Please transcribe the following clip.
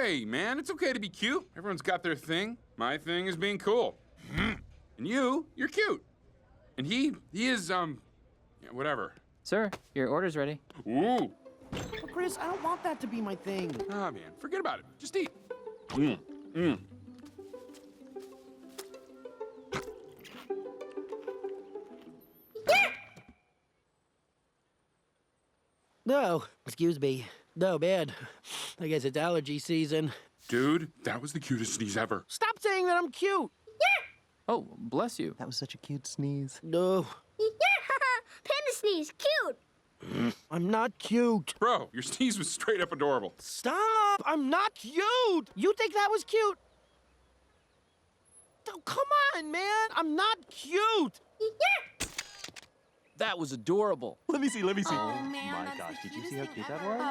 Hey, man, it's okay to be cute. Everyone's got their thing. My thing is being cool. And you're cute. And he is, yeah, whatever. Sir, your order's ready. Ooh. But Chris, I don't want that to be my thing. Ah, man, forget about it. Just eat. No, excuse me. No, man. I guess it's allergy season. Dude, that was the cutest sneeze ever. Stop saying that I'm cute. Oh, bless you. That was such a cute sneeze. No, Panda sneeze, cute. I'm not cute. Bro, your sneeze was straight up adorable. Stop! I'm not cute! You think that was cute? Oh, come on, man! I'm not cute! That was adorable. Let me see. Oh, man, My that's gosh, the did you cutest see how thing cute that ever. was?